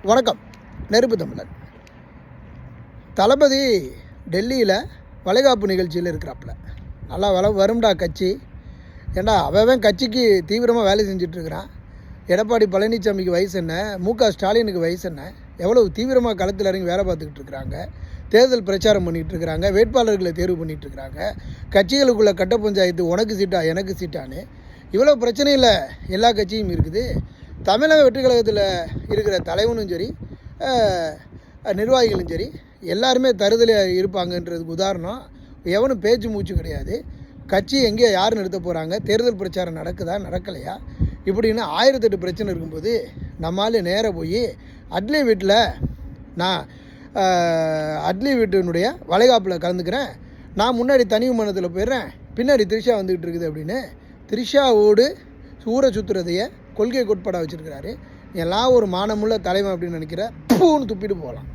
வணக்கம். நெருப்பு தமிழன். தளபதி டெல்லியில் வளைகாப்பு நிகழ்ச்சியில் இருக்கிறாப்புல. நல்லா வரும்டா கட்சி. ஏண்டா அவன் கட்சிக்கு தீவிரமாக வேலை செஞ்சிட்ருக்கிறான். எடப்பாடி பழனிசாமிக்கு வயசு என்ன, முக ஸ்டாலினுக்கு வயசு என்ன, எவ்வளவு தீவிரமாக களத்தில் இறங்கி வேலை பார்த்துக்கிட்டு இருக்கிறாங்க. தேர்தல் பிரச்சாரம் பண்ணிகிட்ருக்கிறாங்க, வேட்பாளர்களை தேர்வு பண்ணிகிட்ருக்கிறாங்க. கட்சிகளுக்குள்ளே கட்ட பஞ்சாயத்து உனக்கு சீட்டா எனக்கு சீட்டான்னு இவ்வளோ பிரச்சனையில் எல்லா கட்சியும் இருக்குது. தமிழக வெற்றி கழகத்தில் இருக்கிற தலைவனும் சரி, நிர்வாகிகளும் சரி, எல்லாருமே தருதலையாக இருப்பாங்கன்றதுக்கு உதாரணம். எவனும் பேச்சு மூச்சு கிடையாது. கட்சி எங்கே யார் நிறுத்த போகிறாங்க, தேர்தல் பிரச்சாரம் நடக்குதா நடக்கலையா இப்படின்னு 1008 பிரச்சனை இருக்கும்போது நம்மால் நேராக போய் அட்லி வீட்டில் நான் அட்லி வீட்டினுடைய வளைகாப்பில் கலந்துக்கிறேன், நான் முன்னாடி தனி விமானத்தில் போயிடுறேன், பின்னாடி த்ரிஷா வந்துக்கிட்டு இருக்குது அப்படின்னு த்ரிஷாவோடு ஊரை சுற்றுறதைய கொள்கை கோட்பாடாக வச்சுருக்கிறாரு. எல்லாம் ஒரு மானமுள்ள தலைவன் அப்படின்னு நினைக்கிற பூன்னு துப்பிட்டு போகலாம்.